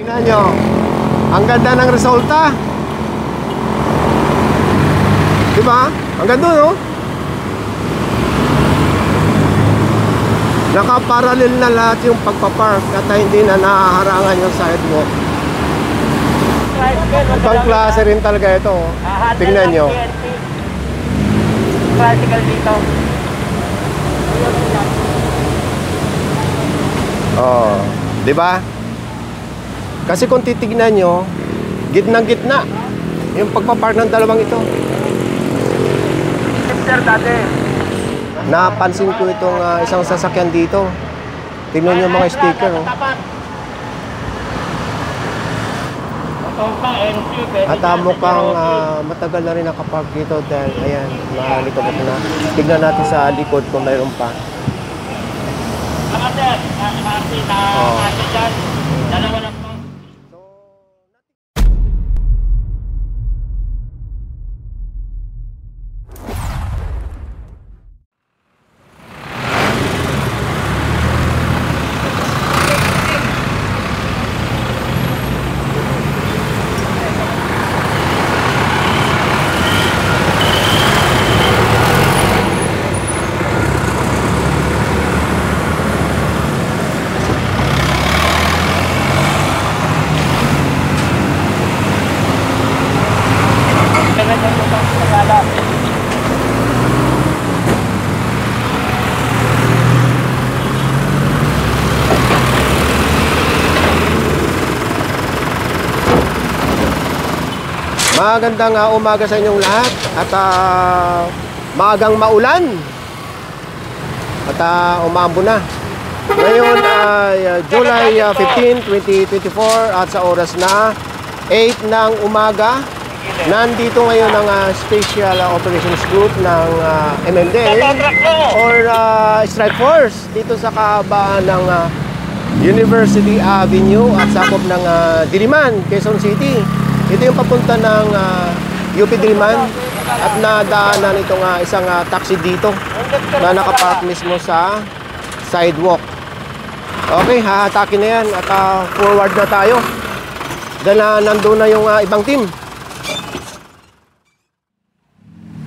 Tingnan nyo, ang ganda ng resulta. Diba? Ang ganda, no? Nakaparallel na lahat yung pagpapark at hindi na nahaharangan yung sidewalk. Ibang klase rin talaga ito. Tingnan nyo. Tricycle dito. Oh, di ba? Kasi kung titignan nyo, gitnang-gitna yung pagpapark ng dalawang ito. Sir, dati. Napansin ko itong isang sasakyan dito. Tingnan nyo mga sticker, oh. At mukhang matagal na rin nakapark dito dahil ayan, malikabot na. Tignan natin sa likod kung mayroon pa. Oh. Dalawa lang po. Magandang umaga sa inyong lahat at maagang maulan at umambo na. Ngayon ay July 15, 2024 at sa oras na 8 ng umaga. Nandito ngayon ang Special Operations Group ng MMDA or Strike Force dito sa kahabaan ng University Avenue at sakop ng Diliman, Quezon City. Ito yung papunta ng UP Diliman at nadaanan itong isang taxi dito na nakapark mismo sa sidewalk. Okay, hahatakin na yan at forward na tayo. Dahil nandun na yung ibang team.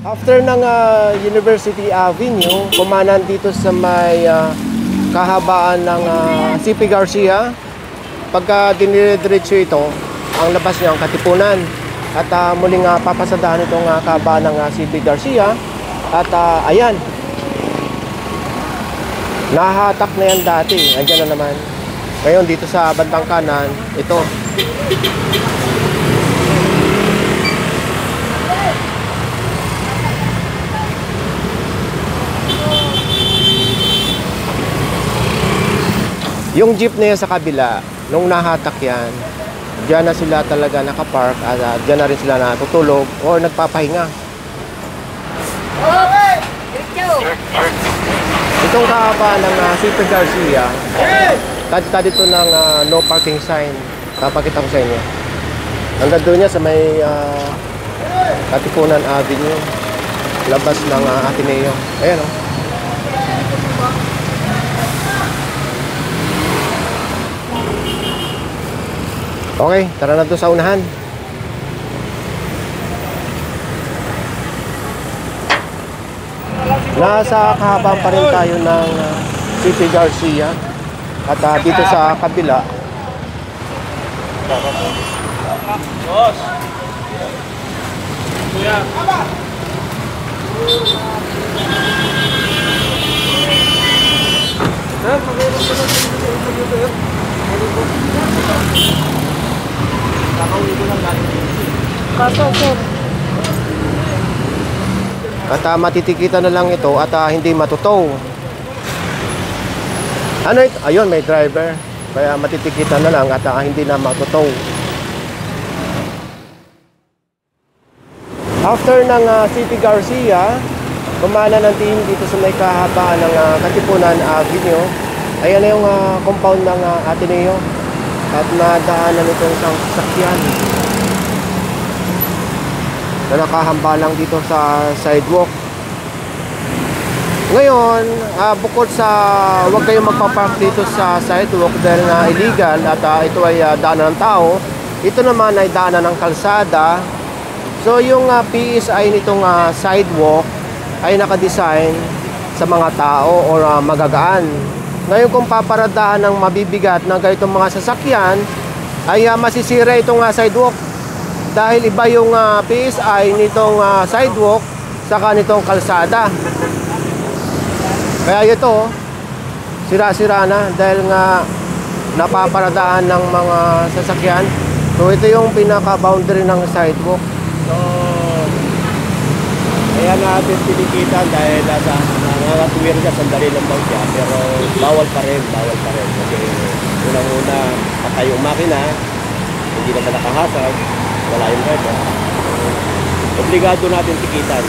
After ng University Avenue, kumanan dito sa may kahabaan ng CP Garcia. Pagka dinidiretso ito, ang labas niya ang Katipunan at muling papasadahan itong kahabaan ng CP Garcia at ayan, nahatak na yan dati, andyan na naman. Ngayon dito sa bandang kanan, ito yung jeep na yan sa kabila, nung nahatak yan, diyan na sila talaga nakapark at diyan na rin sila natutulog o nagpapahinga. Okay! Thank you! Itong kahabaan ng CP Garcia, tadta dito ng no parking sign. Papakita ko sa inyo. Hanggang doon niya sa may Katipunan Avenue, labas ng Ateneo. Ayan, oh. Okay, tara na doon sa unahan. Nasa kahabaan pa rin tayo ng CP Garcia at dito sa kabila. Boss! Kuya! At matitikitan na lang ito at hindi matutow. Ano ito? Ayun, may driver. Kaya matitikitan na lang at hindi na matutow. After ng CP Garcia, kumana ng team dito sa may kahabaan ng Katipunan Avenue. Ayan na yung compound ng Ateneo. At nadaanan itong isang sasakyan na nakahamba lang dito sa sidewalk. Ngayon, bukod sa huwag kayong magpapark dito sa sidewalk dahil nga illegal at ito ay daanan ng tao, ito naman ay daanan ng kalsada. So yung PSI nitong sidewalk ay nakadesign sa mga tao or magagaan. Ngayon kung paparadahan ng mabibigat ng ganitong mga sasakyan, ay masisira itong sidewalk. Dahil iba yung PSI nitong sidewalk saka nitong kalsada. Kaya ito, sira-sira na dahil nga napaparadahan ng mga sasakyan. So ito yung pinaka-boundary ng sidewalk. So, kaya natin tinikitan dahil nakatuwir ka, sandali lang daw siya. Pero bawal pa rin. Kasi unang-una, patay yung makina, hindi naman nakahasag, wala yung driver. Obligado natin tikitan.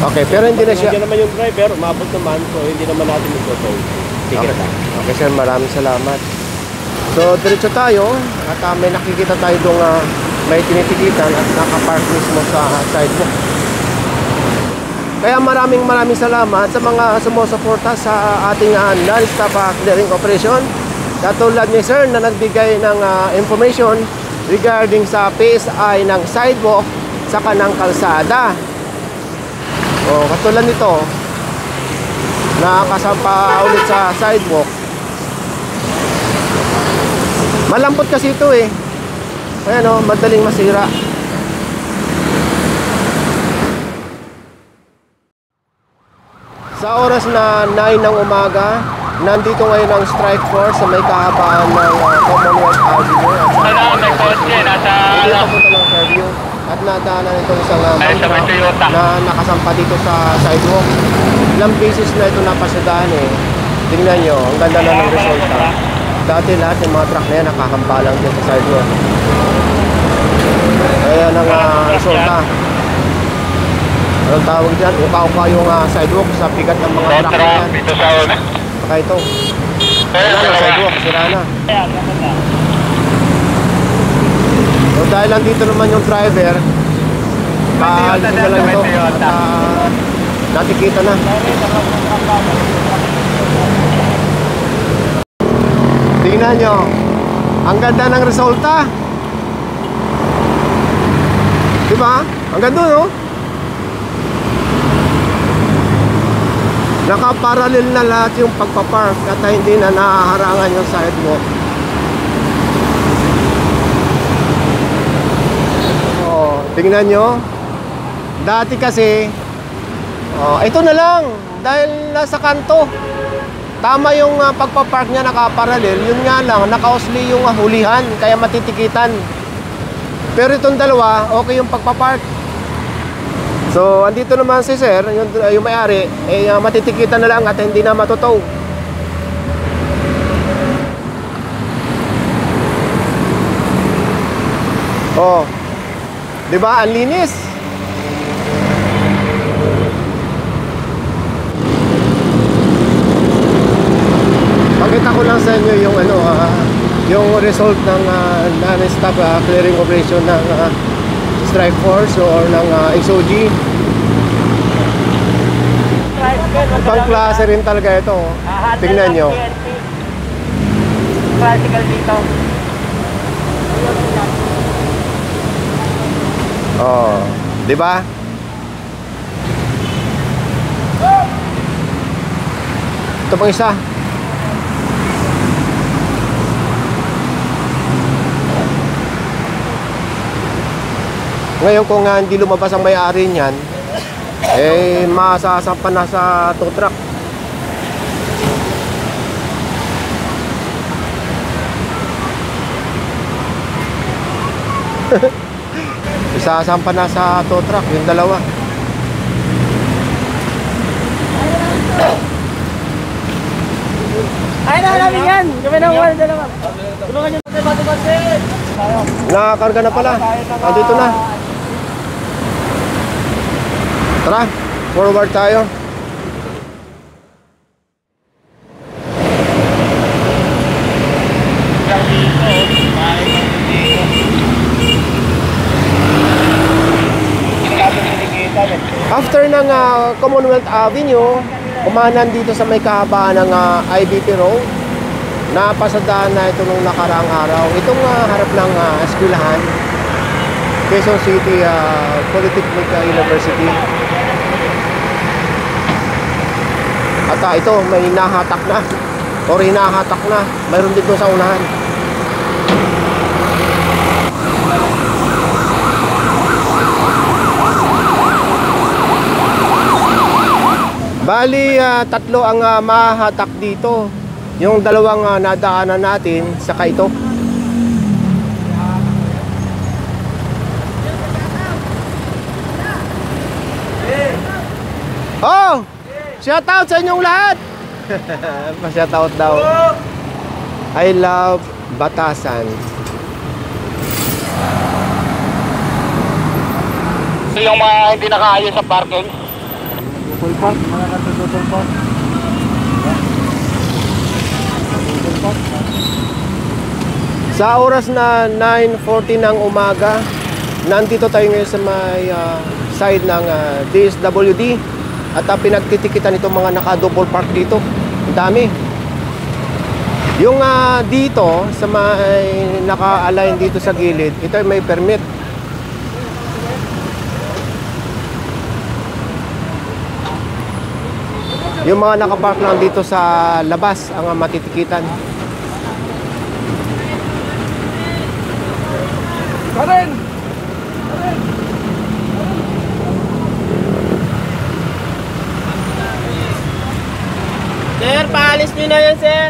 Okay, pero hindi na siya... Nandiyan naman yung driver, umabot naman, so hindi naman natin ito. Tikitan. Okay sir, maraming salamat. So, diretso tayo at may nakikita tayo doon may tinitikitan at nakapark mismo sa sidewalk. Kaya maraming salamat sa mga sumusuporta sa ating non-stop clearing operation. Katulad ni sir na nagbigay ng information regarding sa PSI ng sidewalk sa kanang kalsada. O, katulad nito, nakasampa ulit sa sidewalk. Malambot kasi ito eh. Ayan o, madaling masira. Sa oras na 9 ng umaga, nandito ngayon ang strike force sa may kahabaan ng Commonwealth Avenue. May kotse, nasa... Papunta ng Fairview. At nadaanan itong isang truck na nakasampa dito sa sidewalk. Ilang beses na ito napasadaan eh. Tingnan nyo, ang ganda na ng resulta. Dati lahat yung mga truck na yan nakakambalang dito sa sidewalk. Ayan ang resulta. Anong tawag dyan? Uka-uka yung sidewalk sa bigat ng mga truck na yan. Saka ito. Ayan ang sidewalk, sira na. So dahil lang dito naman yung driver, paalisin na lang ito at natikita na. Tingnan nyo, ang ganda ng resulta. Diba? Ang ganda no? Nakaparallel na lahat yung pagpapark at hindi na nahaharangan yung sidewalk. Tingnan nyo. Dati kasi ito na lang. Dahil nasa kanto. Tama yung pagpapark niya nakaparallel. Yun nga lang, nakausli yung hulihan. Kaya matitikitan. Pero itong dalawa, okay yung pagpapark. So, andito naman si sir, yung may-ari, matitikitan na lang at hindi na matutow. Oh. Diba? Ang linis. Pakita ko lang sa inyo yung yung result ng non-stop clearing operation ng strike force or ng SOG. Ibang klase rin talaga ito. Tingnan nyo. Practical dito. Oh, di ba? Ito pang isa. Ngayon kung hindi lumabas ang may-ari niyan, masasampan na sa tow truck. Isasampa na sa tow truck, yung dalawa. Ay, namin yan! Kami na wala dalawa. Tulungan nyo natin batu-batu. Nakakarga na pala. Andito na. Tara, forward tayo. After ng Commonwealth Avenue, kumanan dito sa may kahabaan ng IBP Road. Napasadaan na ito nung nakaraang araw. Itong harap ng eskwelahan, Quezon City Polytechnic University. At ito may nahatak na or hinahatak na. Mayroon dito sa unahan. Bali, tatlo ang mahahatak dito. Yung dalawang nadaanan natin, saka ito. Oh! Shout out sa inyong lahat! Pa-shout out daw. I love Batasan. Yung mga hindi nakaayos sa parking. Full park, mga katututol park. Sa oras na 9:40 ng umaga, nandito tayo ngayon sa may side ng DSWD at pinagtitikitan itong mga naka-double park dito. Ang dami. Yung dito sa may naka-align dito sa gilid, ito ay may permit. Yung mga nakapark lang dito sa labas ang matitikitan. Karen! Sir, paalis nyo na yan, sir.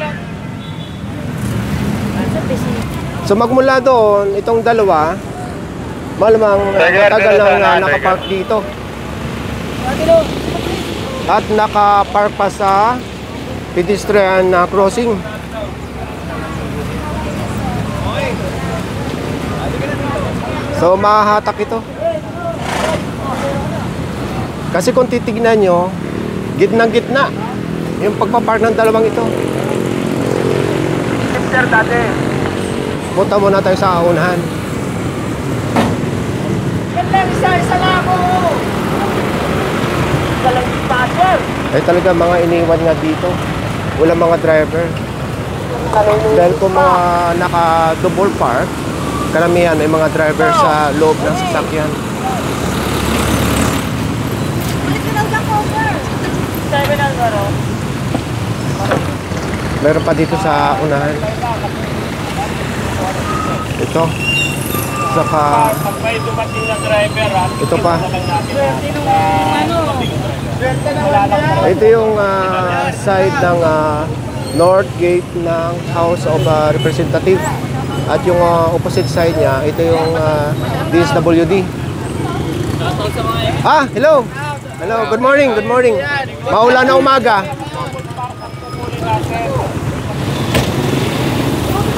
So magmula doon, itong dalawa, malamang tagal lang nakapark dito. At nakapark pa sa pedestrian crossing. So mahahatak ito. Kasi kung titignan nyo, gitna-gitna yung pagpapark ng dalawang ito. Sir, dati. Punta muna tayo sa unahan. Yan lang, isa-isa lang ako. Talagang passer. Ay talaga mga iniwan nga dito. Wala mga driver. Dahil kung mga naka-double park, karamihan may mga driver sa loob ng sasakyan. Meron pa dito sa unahan. Ito. Saka Pag may dumating na driver, ito pa. Ito yung side ng north gate ng House of Representatives. At yung opposite side niya, ito yung DSWD. Hello! Hello, good morning, good morning. Maulan na umaga.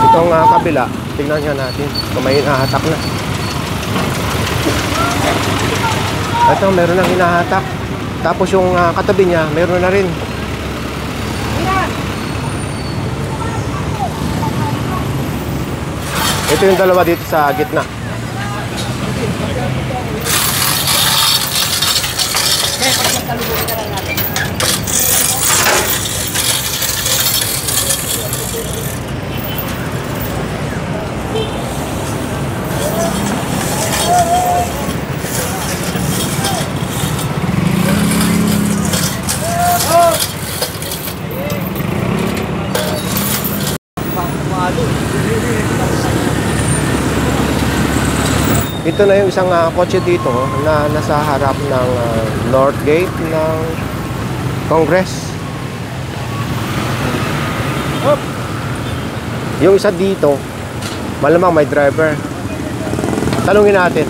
Itong kabila, tingnan nyo natin kung may hinahatak na. Ito, meron nang hinahatak. Tapos yung katabi niya, meron na rin. Ito yung dalawa dito sa gitna. Ito na yung isang kotse dito na nasa harap ng North Gate ng Congress. Yung isa dito, malamang may driver. Tanungin natin.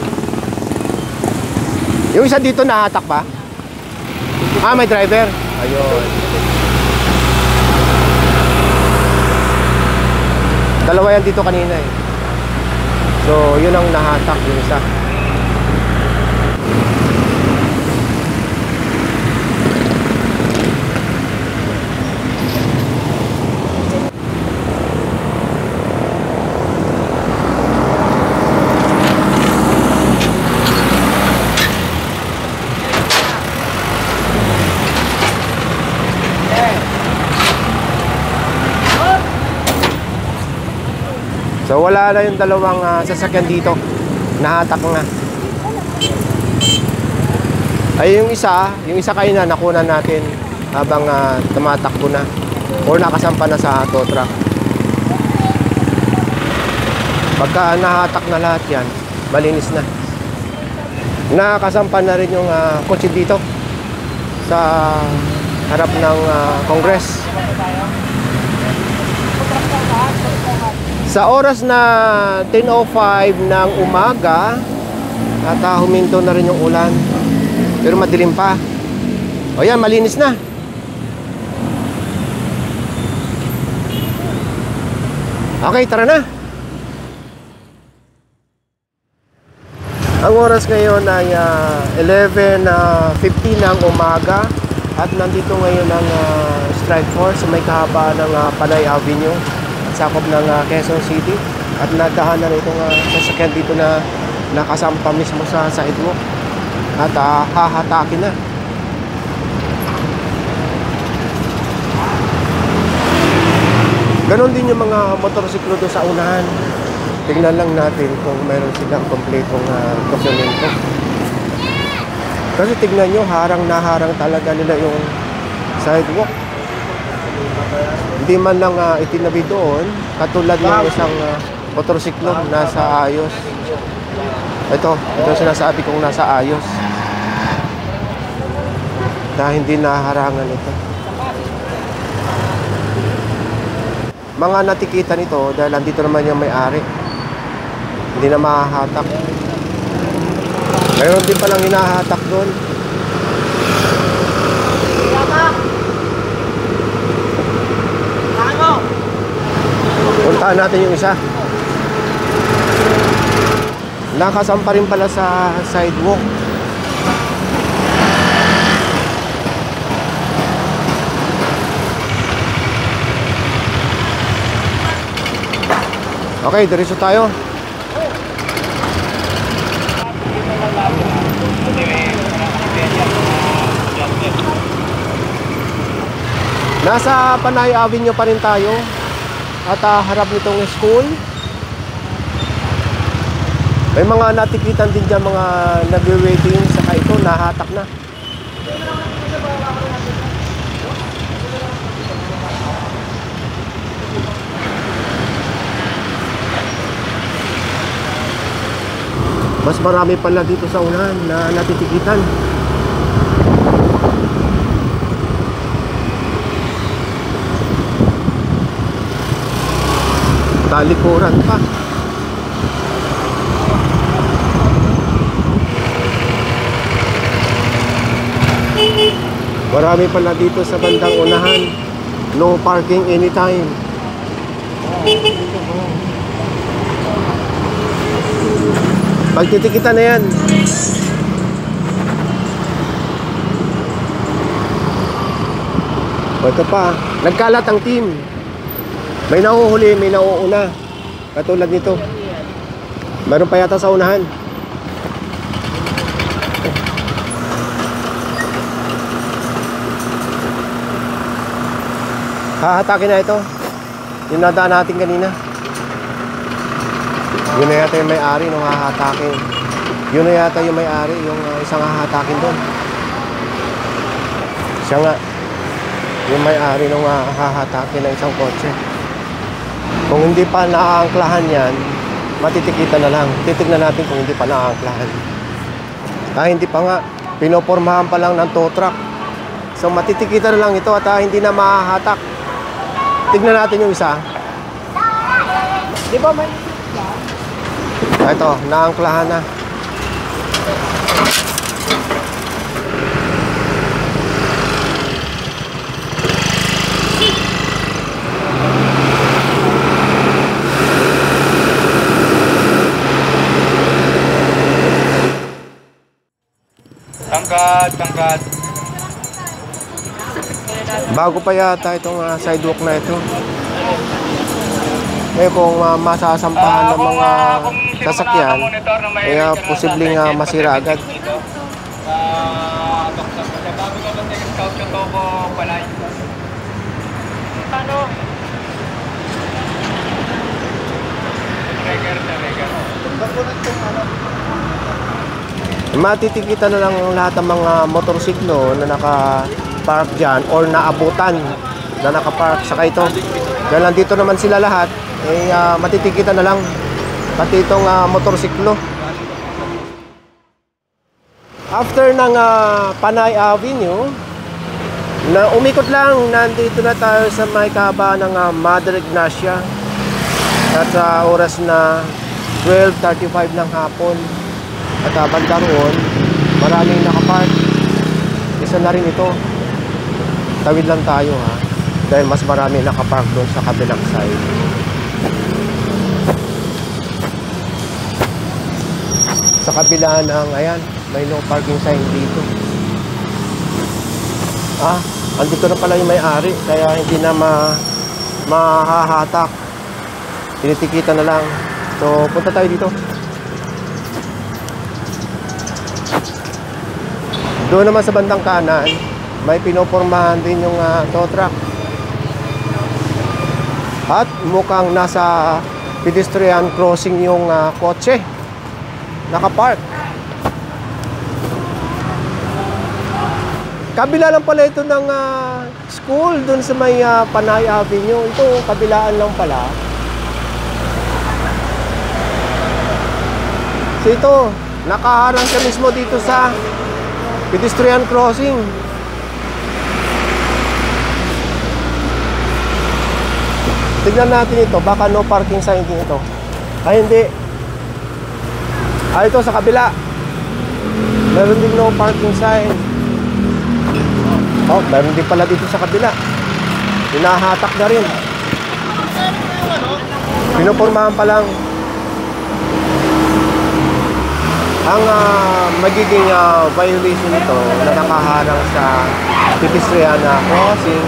Yung isa dito nahatak pa? May driver. Ayun. Dalawa yan dito kanina eh. So, yun ang nahatak yung isa. So wala na yung dalawang sasakyan dito. Nahatak na. Ay yung isa kayo na nakuna natin habang tumatakbo na or nakasampa na sa tow truck. Pagka nahatak na lahat yan, malinis na. Nakasampa na rin yung kotse dito sa harap ng Congress. Sa oras na 10:05 ng umaga at huminto na rin yung ulan. Pero madilim pa. O yan, malinis na. Okay, tara na. Ang oras ngayon ay 11:50 ng umaga. At nandito ngayon ang strike force sa may kahabaan ng Panay Avenue, sakop ng Quezon City. At nagdaanan itong sasakyan dito na nakasampa mismo sa sidewalk. At hahatakin na. Ganon din yung mga motorsiklo doon sa unahan. Tingnan lang natin kung meron silang kompletong dokumento. Kasi tignan nyo, harang na harang talaga nila yung sidewalk. Hindi man lang itinabi doon, katulad ng isang motorsiklo nasa ayos. Ito sinasabi kong nasa ayos. Dahil hindi naharangan ito. Mga natikitan ito dahil andito naman yung may-ari. Hindi na mahahatak. Mayroon din palang hinahatak doon. Puntahan natin yung isa. Nakasampa rin pala sa sidewalk. Okay, diretso tayo. Nasa Panay Avenue pa rin tayo. At harap nitong school. May mga natikitan din dyan, mga nag-waiting. Saka ito, nahatak na. Mas marami pala dito sa unahan na natitikitan. Talikuran pa. Marami pala dito sa bandang unahan. No parking anytime. Pagtitikitan na yan. O ito pa, nagkalat ang team. May nahuhuli, may nauuna. Katulad nito. Meron pa yata sa unahan. Hahatakin na ito. Yung nadaan natin kanina. Yun na yata yung may-ari nung hahatakin. Yun na yata yung may-ari, yung isang hahatakin doon. Siya nga. Yung may-ari nung hahatakin ng isang kotse. Kung hindi pa naaangklahan yan, matitikitan na lang. Titignan natin kung hindi pa naaangklahan. Hindi pa nga. Pinopormahan pa lang ng tow truck. So matitikitan na lang ito at hindi na mahahatak. Tignan natin yung isa. Di ba may... Ito, naangklahan na. Tangkad. Bago pa yata itong sidewalk na ito. Kung masasampahan ng mga sasakyan, kaya posibleng masira agad. Matitikita na lang lahat ng mga motorsiklo na naka-park dyan or naabutan na naka-park. Saka ito, dahil nandito naman sila lahat, matitikita na lang pati itong motorsiklo. After ng Panay Avenue, na umikot lang, nandito na tayo sa may kaba ng Mother Ignacia. At sa oras na 12:35 ng hapon. At banda roon, maraming nakapark. Isa na rin ito. Tawid lang tayo ha. Dahil mas marami nakapark doon sa kabilang side. Sa kabila ng, ayan, may no parking sign dito. Andito na pala yung may-ari. Kaya hindi na mahahatak. Tinitikita na lang. So, punta tayo dito. Doon naman sa bandang kanan, may pinopormahan din yung tow truck. At mukhang nasa pedestrian crossing yung kotse. Nakapark. Kabila lang pala ito ng school doon sa may Panay Avenue. Ito, kabilaan lang pala. So ito, nakaharang siya mismo dito sa pedestrian crossing. Tignan natin ito, baka no parking sign din ito. Ay hindi. Ito sa kabila. Meron din no parking sign. Meron din pala dito sa kabila. Hinahatak na rin. Pinupormahan pa lang. Ang magiging violation nito na nakaharang sa pedestrian crossing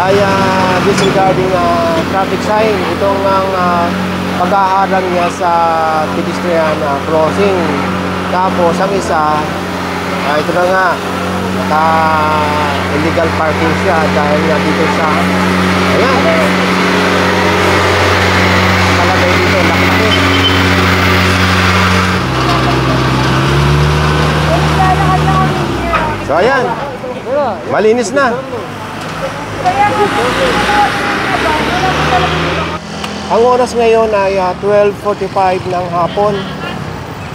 ay disregarding traffic sign. Itong paghaharang niya sa pedestrian crossing. Tapos ang isa, ito na nga, illegal parking siya dahil nga dito sa, ayan, nakalagay dito, nakakit. So ayan, malinis na. Ang oras ngayon ay 12:45 ng hapon.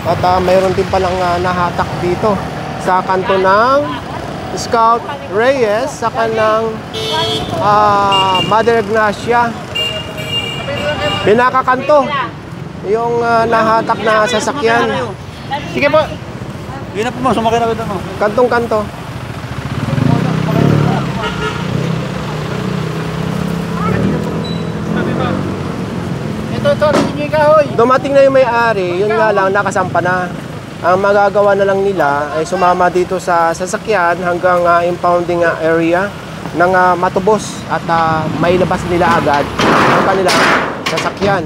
At mayroon din palang nahatak dito sa kanto ng Scout Reyes sa kanang Mother Ignacia. Pinakakanto yung nahatak na sasakyan. Sige po. Yun na po mo, sumakay na mo. Kantong-kanto. Ito, hindi kahoy. Dumating na yung may-ari, yun nga lang, nakasampa na. Ang magagawa na lang nila ay sumama dito sa sasakyan hanggang impounding area ng matubos at mailabas nila agad ang kanilang sasakyan.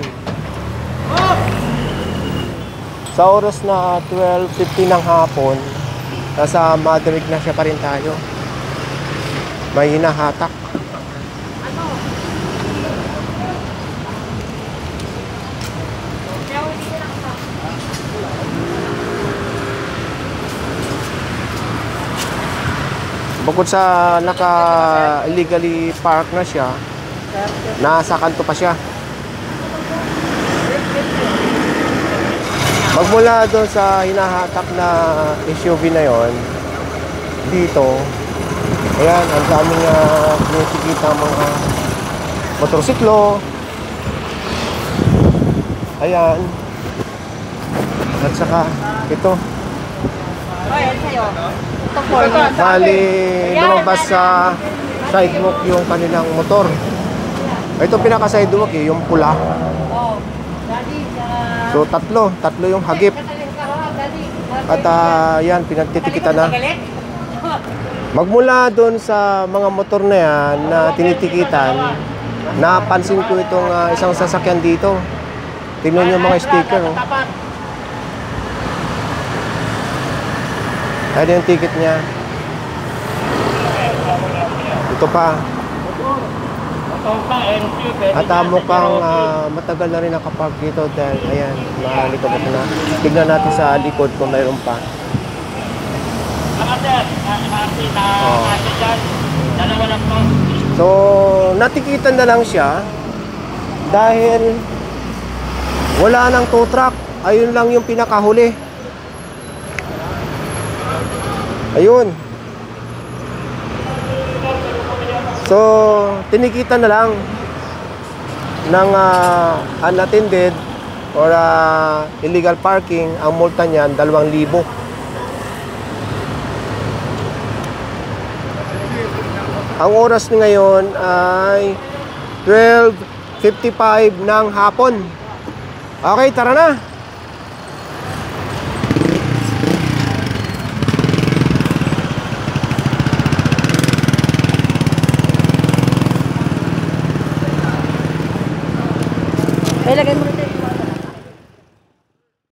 Sa oras na 12:50 ng hapon, nasa Mother Ignacia pa rin tayo. May hinahatak. Bukod sa naka-illegally park na siya, nasa kanto pa siya. Magmula doon sa hinahatak na SUV na yon, dito, ayan, ang daming nakikita mga motorsiklo. Ayan. At saka, ito. Bali, lumabas sa sidewalk yung kanilang motor. Ito pinaka-sidewalk yung pula. So tatlo yung hagip. At yan, pinagtitikitan na. Magmula doon sa mga motor na yan na tinitikitan, napansin ko itong isang sasakyan dito. Tingnan nyo yung mga sticker. Oh. Ayan yung ticket niya. Ito pa. At mukhang matagal na rin nakapark dito dahil ayan, malikot na. Tignan natin sa likod kung mayroon pa. Oh. So, natikitan na lang siya dahil wala nang tow truck. Ayun lang yung pinakahuli. Ayun. So, tinikitan na lang ng unattended or illegal parking. Ang multa niyan 2,000. Ang oras ni ngayon ay 12:55 ng hapon. Okay, tara na. Ilagay mo